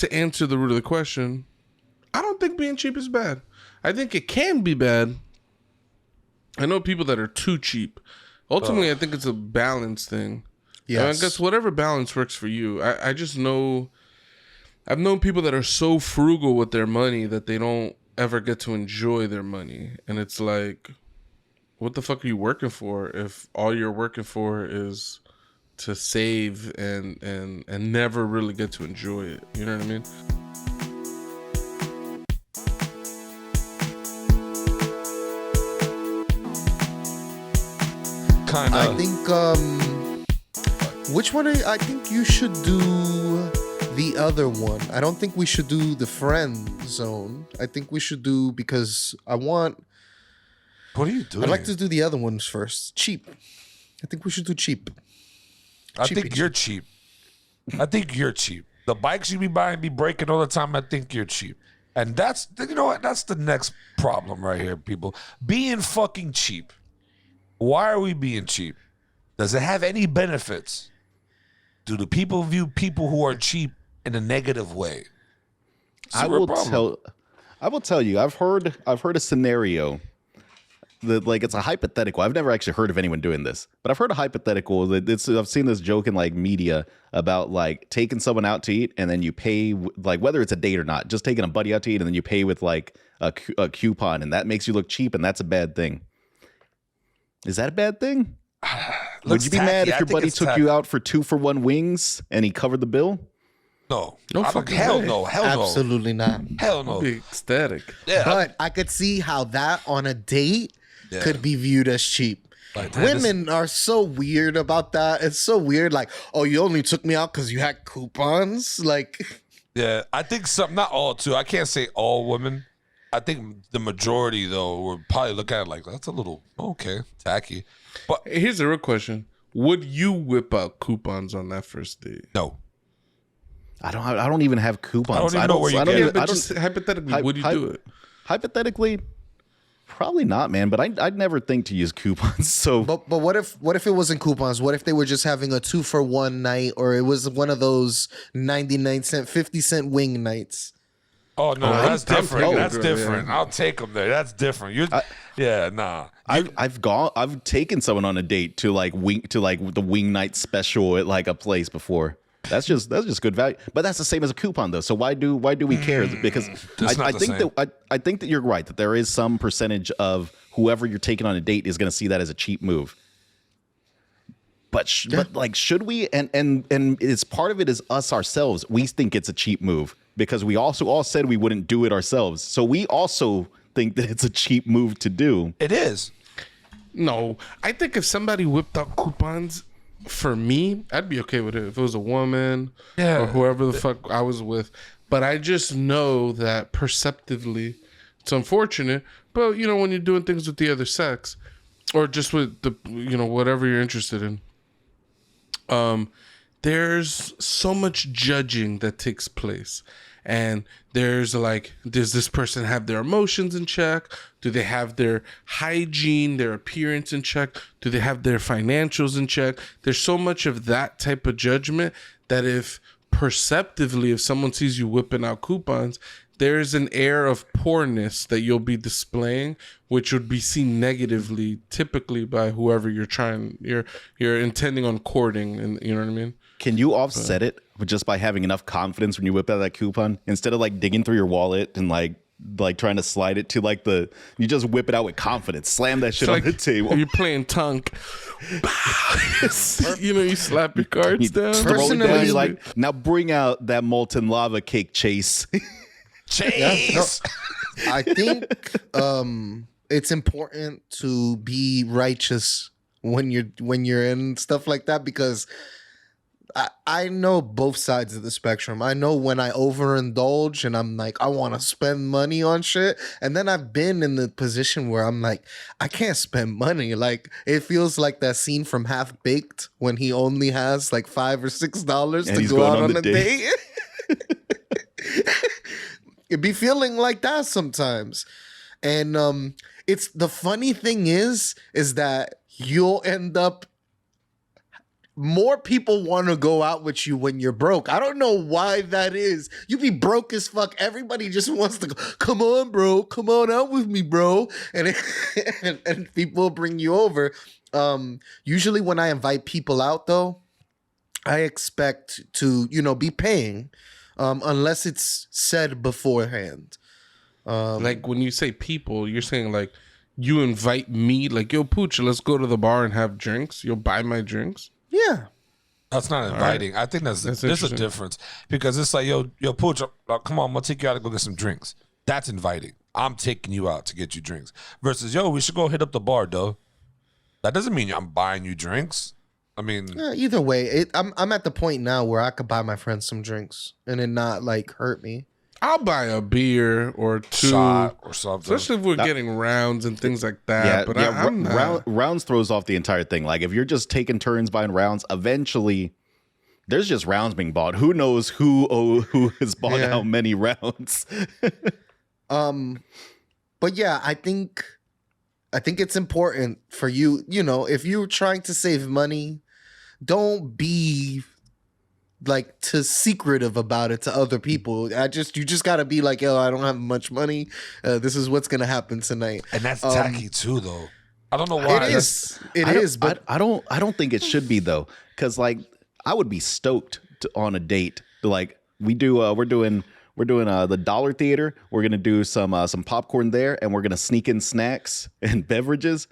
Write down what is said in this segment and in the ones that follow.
to answer the root of the question, I don't think being cheap is bad. I think it can be bad. I know people that are too cheap. Ultimately, I think it's a balance thing. Yes. I guess whatever balance works for you. I just know... I've known people that are so frugal with their money that they don't ever get to enjoy their money. And it's like, what the fuck are you working for if all you're working for is to save and never really get to enjoy it? You know what I mean? Kind of. I think, which one I think you should do the other one. I don't think we should do the friend zone. I think we should do, because I want... What are you doing? I'd like to do the other ones first. Cheap. I think we should do cheap. I think you're cheap. I think you're cheap. The bikes you be buying be breaking all the time. I think you're cheap. And that's, you know what? That's the next problem right here, people. Being fucking cheap. Why are we being cheap? Does it have any benefits? Do the people view people who are cheap in a negative way? I will tell you. I've heard a scenario that, like, it's a hypothetical. I've never actually heard of anyone doing this, but I've heard a hypothetical that I've seen this joke in like media about like taking someone out to eat and then you pay, like, whether it's a date or not, just taking a buddy out to eat and then you pay with like a coupon, and that makes you look cheap, and that's a bad thing. Is that a bad thing? Would you be mad if your buddy took you out for 2-for-1 wings and he covered the bill? No. Hell no. Absolutely not. Hell no. I'd be ecstatic. Yeah. But I could see how that on a date could be viewed as cheap. Like, women are so weird about that. It's so weird. Like, oh, you only took me out because you had coupons? Like... Yeah, I think some, not all too. I can't say all women. I think the majority, though, would probably look at it like, that's a little, okay, tacky. But here's a real question. Would you whip out coupons on that first date? No. I don't even have coupons. I don't even know where you get it. Just hypothetically, would you do it? Hypothetically, probably not, man. But I'd never think to use coupons. So, but what if it wasn't coupons? What if they were just having a 2-for-1 night, or it was one of those 99-cent, 50-cent wing nights? Oh no, that's different. That's different. Yeah. I'll take them there. That's different. Nah. I've taken someone on a date to like the wing night special at like a place before. That's just good value. But that's the same as a coupon though. So why do we care? Because I think that you're right, that there is some percentage of whoever you're taking on a date is going to see that as a cheap move. But should we? And it's part of it is us ourselves. We think it's a cheap move because we also all said we wouldn't do it ourselves. So we also think that it's a cheap move to do. It is. No, I think if somebody whipped out coupons for me, I'd be okay with it. If it was a woman or whoever the fuck I was with. But I just know that perceptively, it's unfortunate. But, you know, when you're doing things with the other sex or just with the, you know, whatever you're interested in, there's so much judging that takes place. And does this person have their emotions in check? Do they have their hygiene, their appearance in check? Do they have their financials in check? There's so much of that type of judgment that if someone sees you whipping out coupons, there's an air of poorness that you'll be displaying, which would be seen negatively, typically by whoever you're intending on courting, and you know what I mean? Can you offset it just by having enough confidence when you whip out that coupon instead of like digging through your wallet and like trying to slide it to like you just whip it out with confidence, slam that shit on the table. You're playing Tunk. You know, you slap your cards down. Personally, you're like, now bring out that molten lava cake, Chase. Chase. No, I think it's important to be righteous when you're in stuff like that, because I know both sides of the spectrum. I know when I overindulge and I'm like, I want to spend money on shit. And then I've been in the position where I'm like, I can't spend money. Like, it feels like that scene from Half Baked when he only has like $5 or $6 to go out on a date. It'd be feeling like that sometimes. And it's the funny thing is that you'll end up more people want to go out with you when you're broke. I don't know why that is. You be broke as fuck. Everybody just wants to go, come on, bro. Come on out with me, bro. And and people bring you over. Usually when I invite people out, though, I expect to, be paying, unless it's said beforehand. Like when you say people, you're saying like you invite me, like, yo, Pooch, let's go to the bar and have drinks. You'll buy my drinks. Yeah. That's not inviting. I think there's a difference because it's like, yo, Pooch, come on, I'm gonna take you out to go get some drinks. That's inviting. I'm taking you out to get you drinks. Versus, yo, we should go hit up the bar, though. That doesn't mean I'm buying you drinks. I mean, either way, I'm at the point now where I could buy my friends some drinks and it not like hurt me. I'll buy a beer or two, shot or something. especially if we're getting rounds and things like that. Yeah, but yeah. I'm not. Rounds throws off the entire thing. Like if you're just taking turns buying rounds, eventually there's just rounds being bought. Who knows who has bought how many rounds? But yeah, I think it's important for you. If you're trying to save money, don't be like too secretive about it to other people. You just gotta be like, yo, I don't have much money. This is what's gonna happen tonight. And that's tacky too, though. I don't know why. It is. But I don't think it should be though, because like I would be stoked on a date. Like we're doing the Dollar Theater. We're gonna do some popcorn there, and we're gonna sneak in snacks and beverages.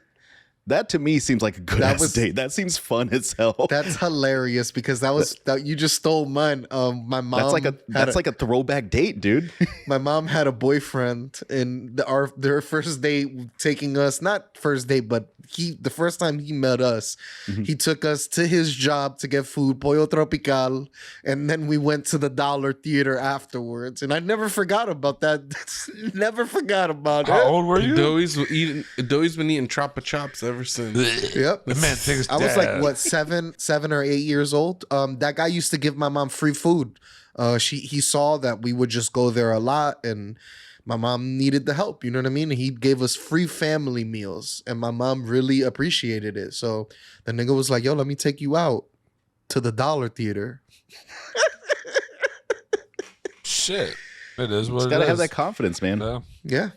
That to me seems like a good date. That seems fun as hell. That's hilarious because that you just stole mine. My mom. That's like a throwback date, dude. My mom had a boyfriend, and their first date taking us, not first date, but the first time he met us, he took us to his job to get food, Pollo Tropical, and then we went to the Dollar Theater afterwards. And I never forgot about that. Never forgot about it. How old were you? Doey's been eating Choppa Chops ever since. Yep. The man takes I was like, what, 7 or 8 years old? That guy used to give my mom free food. He saw that we would just go there a lot, and my mom needed the help. You know what I mean? He gave us free family meals, and my mom really appreciated it. So the nigga was like, yo, let me take you out to the Dollar Theater. Shit. It is what Just gotta have that confidence, man. Yeah.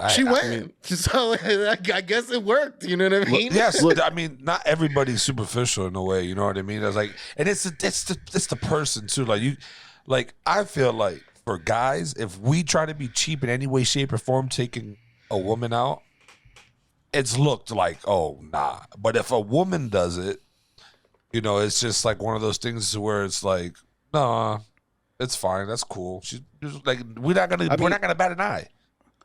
She went. So I guess it worked. You know what I mean? Yes. I mean, not everybody's superficial in a way. You know what I mean? It's like, and it's the person too. Like I feel like for guys, if we try to be cheap in any way, shape, or form, taking a woman out, it's looked like, oh nah. But if a woman does it, it's just like one of those things where it's like, nah, it's fine. That's cool. She's like, we're not gonna bat an eye.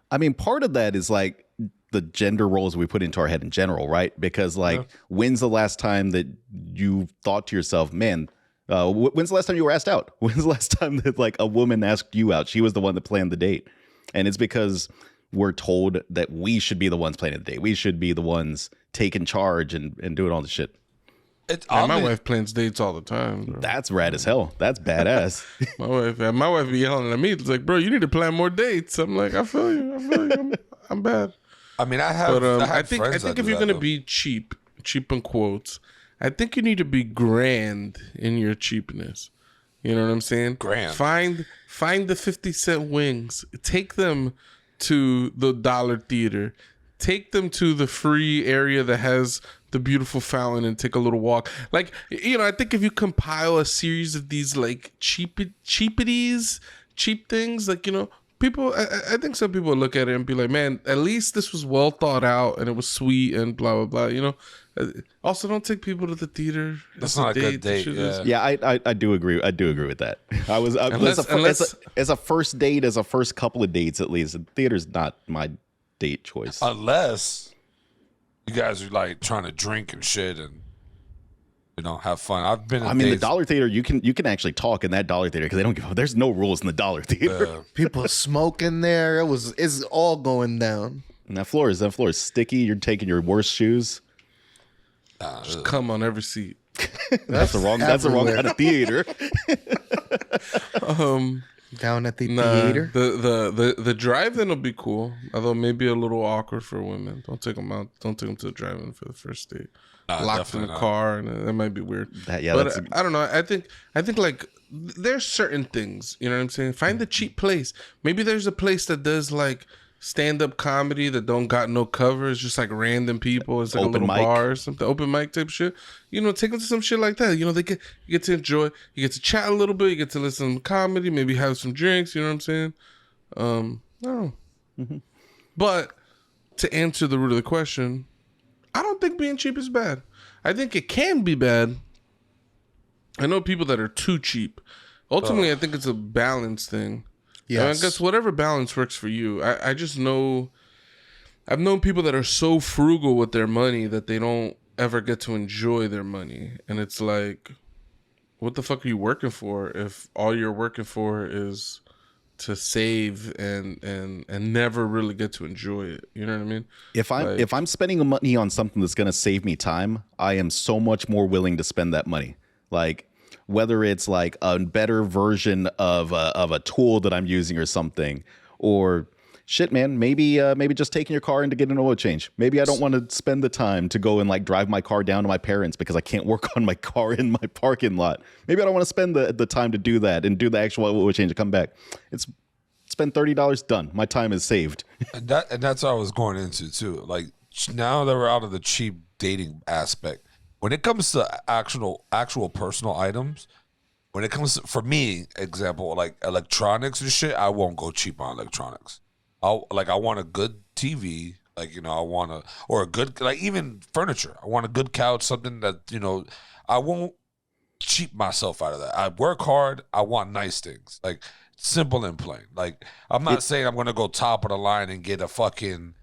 I mean, part of that is like the gender roles we put into our head in general, right? Because like, when's the last time that you thought to yourself, man, when's the last time you were asked out? When's the last time that like a woman asked you out? She was the one that planned the date. And it's because we're told that we should be the ones planning the date. We should be the ones taking charge and doing all the shit. My wife plans dates all the time, bro. That's rad as hell. That's badass. my wife be yelling at me. It's like, bro, you need to plan more dates. I'm like, I feel you. I'm bad. I mean, I think if you're gonna be cheap in quotes, I think you need to be grand in your cheapness. You know what I'm saying? Grand. Find the 50-cent wings. Take them to the Dollar Theater. Take them to the free area that has the beautiful fountain and take a little walk. Like, I think if you compile a series of these like cheap things, like, people, I think some people look at it and be like, man, at least this was well thought out and it was sweet and blah, blah, blah, Also, don't take people to the theater. That's not a good date. Yeah, I do agree. I do agree with that. As a first date, as a first couple of dates, at least, theater's not my date choice. Unless you guys are like trying to drink and shit and have fun. I've been. The Dollar Theater, you can actually talk in that Dollar Theater because they don't give. There's no rules in the Dollar Theater. People smoking there. It's all going down. And that floor is sticky. You're taking your worst shoes. Just come on every seat. That's the wrong kind of theater. Down at the theater. The drive-in will be cool, although maybe a little awkward for women. Don't take them out. Don't take them to the drive-in for the first date. locked in the car, and that might be weird. Yeah, but I don't know. I think like there's certain things. You know what I'm saying? Find the cheap place. Maybe there's a place that does like stand-up comedy that don't got no covers, just like random people. It's like Open a little mic. bar or something, open mic type shit. You know, take them to some shit like that. You know, you get to enjoy. You get to chat a little bit. You get to listen to comedy. Maybe have some drinks. You know what I'm saying? I don't know. But to answer the root of the question, I don't think being cheap is bad. I think it can be bad. I know people that are too cheap. Ultimately, I think it's a balance thing. Yes. I guess whatever balance works for you. I just know, I've known people that are so frugal with their money that they don't ever get to enjoy their money. And it's like, what the fuck are you working for if all you're working for is to save and never really get to enjoy it? You know what I mean? If I'm spending money on something that's going to save me time, I am so much more willing to spend that money. Like whether it's like a better version of a tool that I'm using or something, or shit, man, maybe just taking your car in to get an oil change. Maybe I don't want to spend the time to go and like drive my car down to my parents because I can't work on my car in my parking lot. Maybe I don't want to spend the time to do that and do the actual oil change and come back. It's spend $30, done. My time is saved. And that's what I was going into too. Like now that we're out of the cheap dating aspect, when it comes to actual personal items, when it comes to, for me, example, like electronics and shit, I won't go cheap on electronics. I want a good TV, like, you know, or a good, like even furniture. I want a good couch, something that, you know, I won't cheap myself out of that. I work hard. I want nice things, like simple and plain. Like I'm not saying I'm going to go top of the line and get a fucking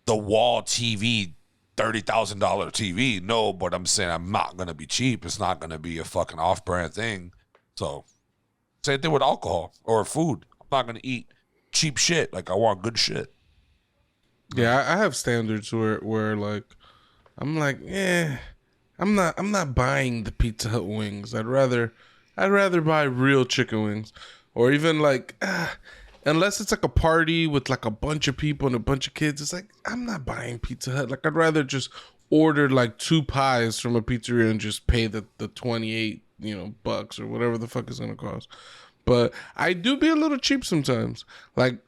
the wall TV, $30,000 TV. No, but I'm saying I'm not going to be cheap. It's not going to be a fucking off-brand thing. So same thing with alcohol or food. I'm not going to eat cheap shit. Like I want good shit. Yeah, I have standards where like I'm like, I'm not buying the Pizza Hut wings. I'd rather buy real chicken wings, or even like unless it's like a party with like a bunch of people and a bunch of kids. It's like I'm not buying Pizza Hut. Like I'd rather just order like 2 pies from a pizzeria and just pay the 28 bucks or whatever the fuck it's gonna cost. But I do be a little cheap sometimes. Like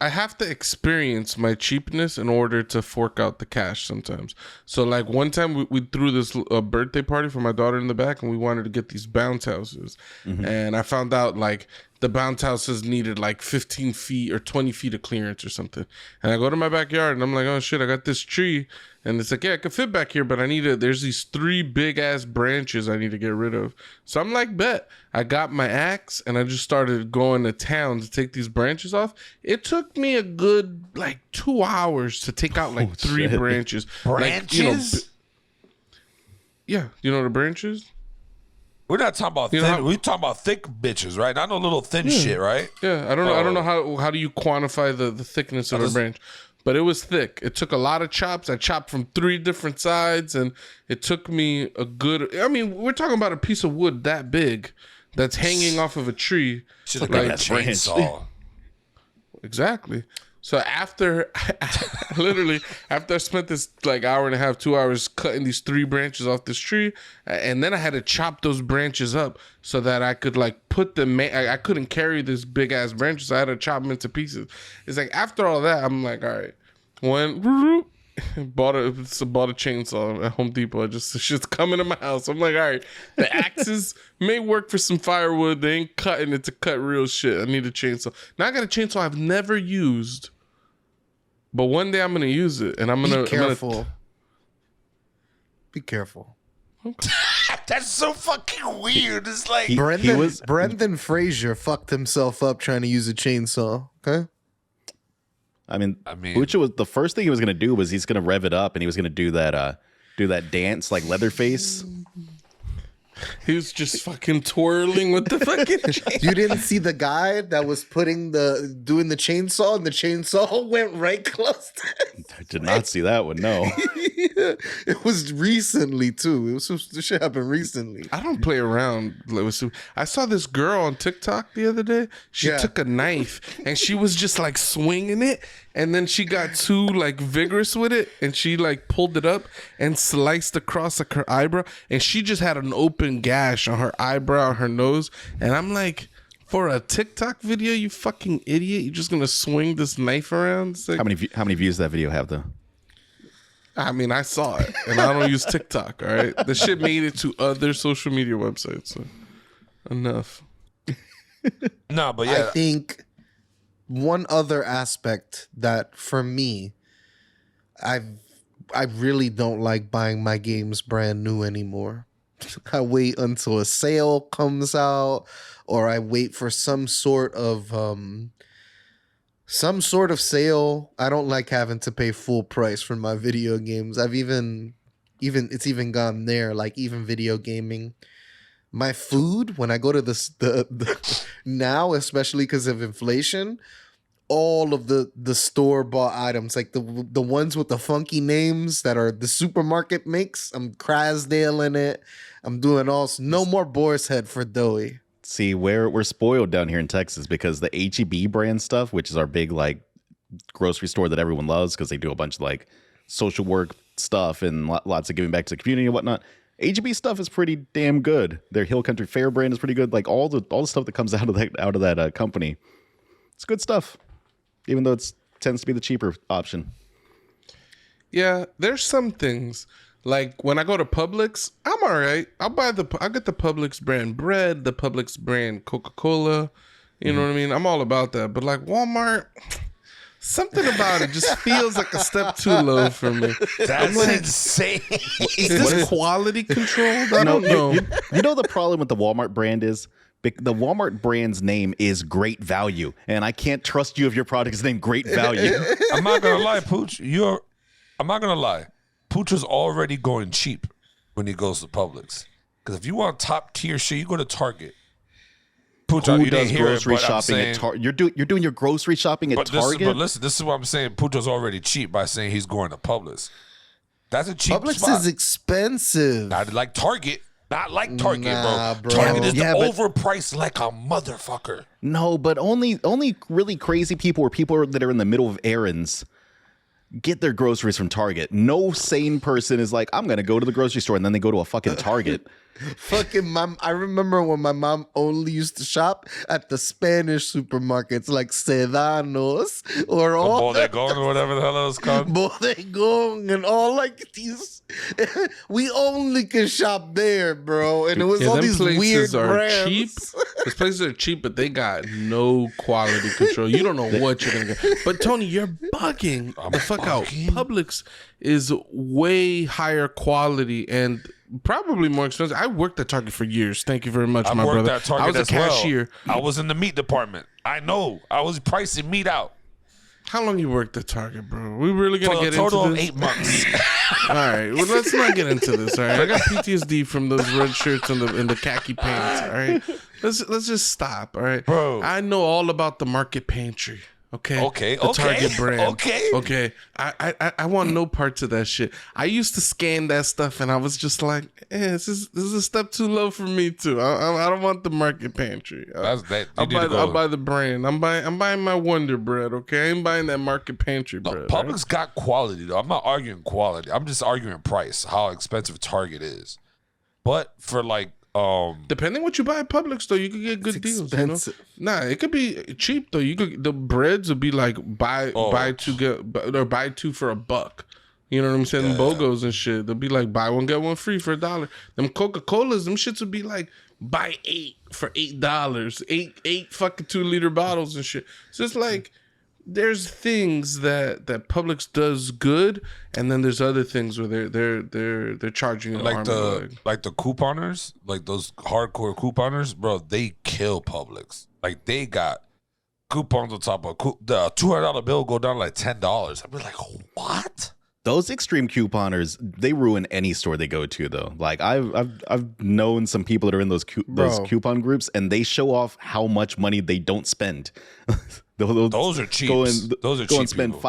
I have to experience my cheapness in order to fork out the cash sometimes. So like one time we threw this birthday party for my daughter in the back, and we wanted to get these bounce houses. And I found out like the bounce houses needed like 15 feet or 20 feet of clearance or something. And I go to my backyard and I'm like, oh shit, I got this tree. And it's like, yeah, I could fit back here, but there's these 3 big ass branches I need to get rid of. So I'm like, bet. I got my axe and I just started going to town to take these branches off. It took me a good like 2 hours to take out like 3 branches. Branches? Like, yeah, you know the branches? We're not talking about thin. We're talking about thick bitches, right? Not no little thin shit, right? Yeah, I don't know how do you quantify the thickness of a branch. But it was thick. It took a lot of chops. I chopped from 3 different sides, and it took me a good... I mean, we're talking about a piece of wood that big that's hanging off of a tree. Should have got a chainsaw. Exactly. So after I spent this like hour and a half, 2 hours cutting these 3 branches off this tree, and then I had to chop those branches up so that I could like put them. I couldn't carry this big ass branches. So I had to chop them into pieces. It's like after all that, I'm like, all right, bought a chainsaw at Home Depot. It's just coming to my house. I'm like, all right, the axes may work for some firewood. They ain't cutting it to cut real shit. I need a chainsaw. Now I got a chainsaw I've never used. But one day I'm gonna use it, and I'm gonna be careful. Be careful. Okay. That's so fucking weird. It's like Brendan Fraser fucked himself up trying to use a chainsaw. Okay. I mean, Bucha was the first thing he was gonna do was he's gonna rev it up and he was gonna do that dance like Leatherface. He was just fucking twirling with the fucking chainsaw. You didn't see the guy that was doing the chainsaw, and the chainsaw went right close to him. I did not see that one. No. Yeah, it was recently too. This shit happened recently. I don't play around. I saw this girl on TikTok the other day. She took a knife and she was just like swinging it, and then she got too like vigorous with it, and she like pulled it up and sliced across like her eyebrow, and she just had an open gash on her eyebrow, her nose, and I'm like, for a TikTok video, you fucking idiot, you're just gonna swing this knife around? It's like, How many views does that video have though? I mean, I saw it, and I don't use TikTok. All right, the shit made it to other social media websites. So enough. No, but I yeah, think one other aspect that for me, I really don't like buying my games brand new anymore. I wait until a sale comes out, or I wait for some sort of sale. I don't like having to pay full price for my video games. I've even it's even gone there, like even video gaming. My food, when I go to the now, especially because of inflation, all of the store bought items, like the ones with the funky names that are the supermarket makes, I'm Krasdale in it. I'm doing no more Boar's Head for Doughy. See, we're spoiled down here in Texas because the HEB brand stuff, which is our big like grocery store that everyone loves because they do a bunch of like social work stuff and lots of giving back to the community and whatnot. HEB stuff is pretty damn good. Their Hill Country Fair brand is pretty good. Like all the stuff that comes out of that company, it's good stuff. Even though it tends to be the cheaper option. Yeah, there's some things like when I go to Publix, I'm all right. I'll get the Publix brand bread, the Publix brand Coca-Cola. You know what I mean? I'm all about that. But like Walmart, something about it just feels like a step too low for me. that's insane. Is this quality controlled? I don't know. You know the problem with the Walmart brand is the Walmart brand's name is Great Value, and I can't trust you if your product is named Great Value. I'm not gonna lie, Pooch. I'm not gonna lie. Pooch is already going cheap when he goes to Publix. Because if you want top tier shit, you go to Target. Pooch, Who you does didn't hear grocery it, but I'm shopping saying, at Target? You're doing your grocery shopping at Target. But listen, this is what I'm saying. Pujo's already cheap by saying he's going to Publix. That's a cheap Publix spot. is expensive. Not like Target. Not like Target, Nah, bro. bro. Target is Yeah, but- overpriced like a motherfucker. No, but only really crazy people or people that are in the middle of errands get their groceries from Target. No sane person is like, I'm gonna go to the grocery store, and then they go to a fucking Target. Fucking mom. I remember when my mom only used to shop at the Spanish supermarkets like Sedanos or all Bodegón or whatever the hell it was called. Bodegón and all like these. We only can shop there, bro. And it was all them these weird places are brands. cheap. Those places are cheap, but they got no quality control. You don't know what you're gonna get. But Tony, you're bugging the fuck out. Publix is way higher quality and probably more expensive. I worked at Target for years. Thank you very much, I my worked brother. at Target I was a as well. cashier. I was in the meat department. I know. I was pricing meat out How long you worked at Target, bro? We really gonna for a get total into of this? 8 months. All right, well, let's not get into this. All right, I got PTSD from those red shirts and the khaki pants. All right, let's just stop. All right, Bro. I know all about the Market Pantry. Okay. The Target brand. Okay. I want no parts of that shit. I used to scan that stuff, and I was just like, this is a step too low for me too. I don't want the Market Pantry. I'll buy the brand. I'm buying my Wonder Bread. Okay, I ain't buying that Market Pantry bread. Publix got quality though. I'm not arguing quality. I'm just arguing price. How expensive Target is. But for like Depending what you buy at Publix, though, you could get good deals. expensive. You know? Nah, it could be cheap though. The breads would be like buy two for $1. You know what I'm saying? BOGOs and shit. They'll be like buy one get one free for $1. Them Coca-Colas, them shits would be like buy 8 for $8. Eight fucking 2-liter bottles and shit. So it's like there's things that Publix does good, and then there's other things where they're charging you an arm and a leg. like the couponers, like those hardcore couponers, bro. They kill Publix. Like they got coupons on top of the $200 bill go down to like $10. I'd be like, what? Those extreme couponers, they ruin any store they go to, though. Like I've known some people that are in those coupon groups, and they show off how much money they don't spend. Those are cheap. Those are go cheap and spend people.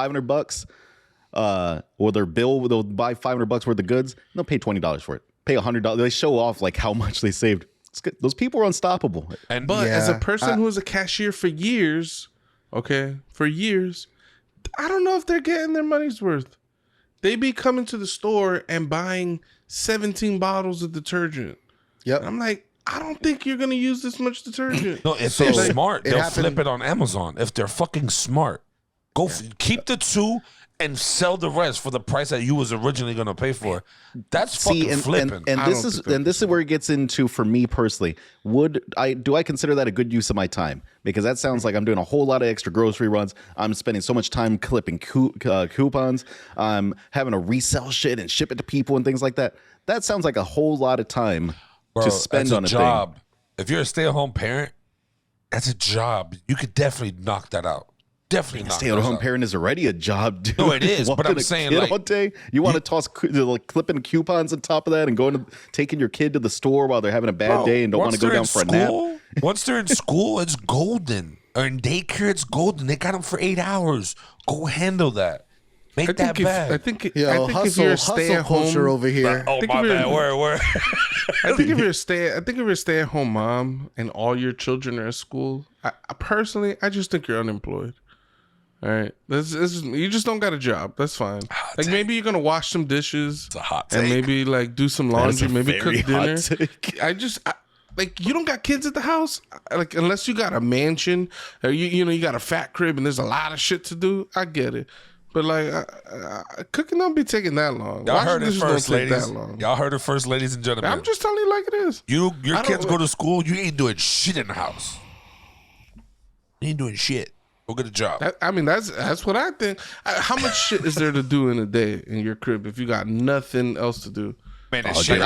$500, or their bill. They'll buy $500 worth of goods. And they'll pay $20 for it. Pay $100. They show off like how much they saved. It's good. Those people are unstoppable. And But as a Yeah, person who was a cashier for years, I don't know if they're getting their money's worth. They be coming to the store and buying 17 bottles of detergent. Yep. And I'm like, I don't think you're gonna use this much detergent. No, if So, they're like, smart, it they'll happened- flip it on Amazon. If they're fucking smart, keep the 2 and sell the rest for the price that you was originally gonna pay for. That's fucking flipping. and I this don't is think and this is where it gets into, for me personally, do I consider that a good use of my time? Because that sounds like I'm doing a whole lot of extra grocery runs. I'm spending so much time clipping coupons. I'm having to resell shit and ship it to people and things like that. That sounds like a whole lot of time Bro, to spend that's on a job. thing. If you're a stay-at-home parent, that's a job. You could definitely knock that out. Definitely knock that Stay-at-home out. parent is already a job, dude. No, it is, but Walking I'm a saying, kid like, all day. You want to toss clipping coupons on top of that and taking your kid to the store while they're having a bad Bro, day and don't want once to go they're down in for a nap. school, once they're in school, it's golden. Or in daycare, it's golden. They got them for 8 hours. Go handle that. Make that bag. I think Yo, if hustle, you're a hustle stay-at-home culture over here. Oh, think my if you're- bad. Where? I think if you're a stay-at-home mom and all your children are at school, I personally, I just think you're unemployed. All right, you just don't got a job. That's fine. Like maybe you're gonna wash some dishes It's a hot and take. maybe like do some That is laundry, a maybe very cook dinner. hot take. Like you don't got kids at the house. Like unless you got a mansion or you got a fat crib and there's a lot of shit to do. I get it. But like cooking don't be taking that long. Y'all Washing heard it dishes first, don't take ladies. that long. Y'all heard it first, ladies and gentlemen. I'm just telling you like it is. Your I don't- kids go to school, you ain't doing shit in the house. You ain't doing shit. Go get a job. I mean, that's what I think. How much shit is there to do in a day in your crib if you got nothing else to do? Man, that Oh, shit. dude,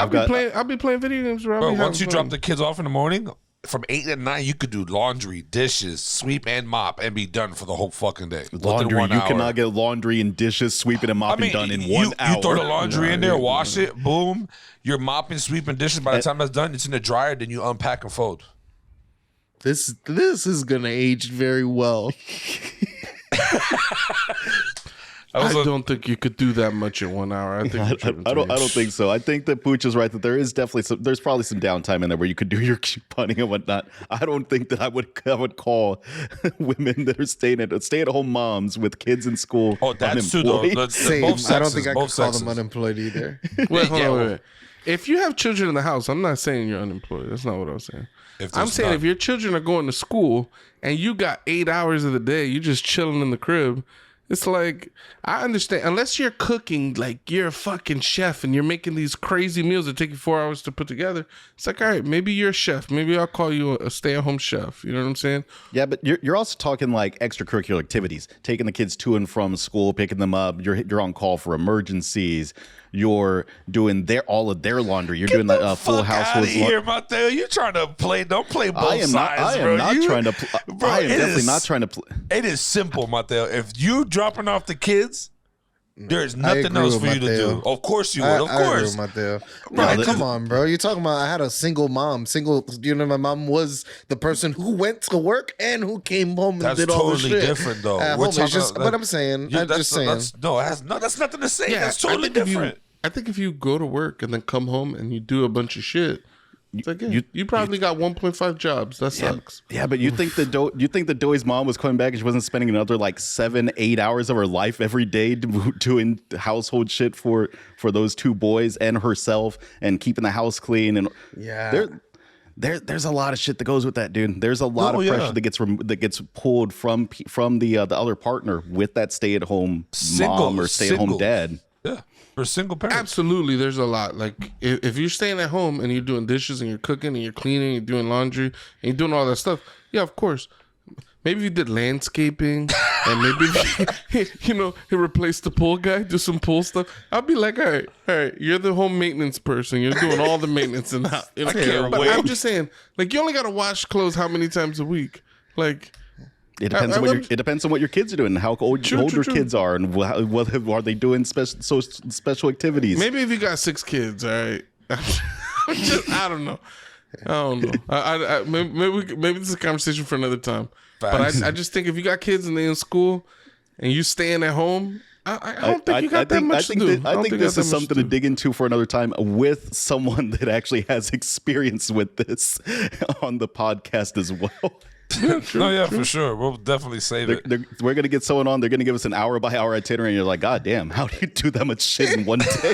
I'll be playing video games. Bro, Bro, once you drop the kids off in the morning, from 8 to 9, you could do laundry, dishes, sweep, and mop, and be done for the whole fucking day. Within Laundry, 1 you hour. cannot get laundry and dishes, sweeping and mopping done in 1 hour. You throw the laundry in there, wash it, boom. You're mopping, sweeping dishes. By the time that's done, it's in the dryer. Then you unpack and fold. This is gonna age very well. I don't think you could do that much in 1 hour. I think I don't think so. I think that Pooch is right that there is definitely there's probably some downtime in there where you could do your couponing and whatnot. I don't think that I would call women that are stay-at-home moms with kids in school. Oh, that's true though. unemployed. Same. Both sexes, I don't think I both could call sexes. them unemployed either. Wait, hold Yeah, on, well- wait. If you have children in the house, I'm not saying you're unemployed. That's not what I was saying. If I'm there's saying none. if your children are going to school and you got 8 hours of the day, you just chilling in the crib. It's like, I understand. Unless you're cooking, like you're a fucking chef and you're making these crazy meals that take you 4 hours to put together. It's like, all right, maybe you're a chef. Maybe I'll call you a stay-at-home chef. You know what I'm saying? Yeah, but you're also talking like extracurricular activities, taking the kids to and from school, picking them up. You're on call for emergencies. You're doing all of their laundry. You're doing the full household. Here, Mateo. You're trying to play. Don't play both I am not. sides, I bro. am not You- trying to. Bro, I am it definitely is- not trying to. It is simple, Mateo. If you dropping off the kids, there's I nothing agree else with for you to Mateo. do. Of course you would. I Of agree course. with Mateo. Bro, Nah, I come just- on, bro. You're talking about I had a single mom. You know, my mom was the person who went to work and who came home and That's did all the totally shit. different, though. At We're home. It's talking just, about- but I'm saying, Yeah, I'm just saying. That's nothing to say. that's I totally think different. I think if you go to work and then come home and you do a bunch of shit, it's like, yeah, you probably got 1.5 jobs. That sucks. Yeah, but you think that Doey's mom was coming back and she wasn't spending another like 7-8 hours of her life every day doing household shit for those 2 boys and herself and keeping the house clean and Yeah. There's a lot of shit that goes with that, dude. There's a lot Oh, of yeah. pressure that gets pulled from the other partner with that stay-at-home mom or stay-at-home Single. dad. Yeah, for single parents. Absolutely, there's a lot. Like if you're staying at home and you're doing dishes and you're cooking and you're cleaning, you're doing laundry and you're doing all that stuff. Yeah, of course. Maybe if you did landscaping and maybe if you replace the pool guy, do some pool stuff. I'll be like, all right, you're the home maintenance person. You're doing all the maintenance in the house. You know? I can't But wait. I'm just saying, like, you only got to wash clothes how many times a week? Like, It depends it depends on what your kids are doing and how old True, your true. kids are and what are they doing special activities. maybe if you got 6 kids, all right. I don't know. Maybe this is a conversation for another time. Facts. But I just think if you got kids and they're in school and you staying at home, I don't think you got that much to do. I think this you got is that much something to dig into for another time with someone that actually has experience with this on the podcast as well. For sure. We'll definitely save it. We're gonna get someone on. They're gonna give us an hour by hour itinerary. And you're like, God damn, how do you do that much shit in one day?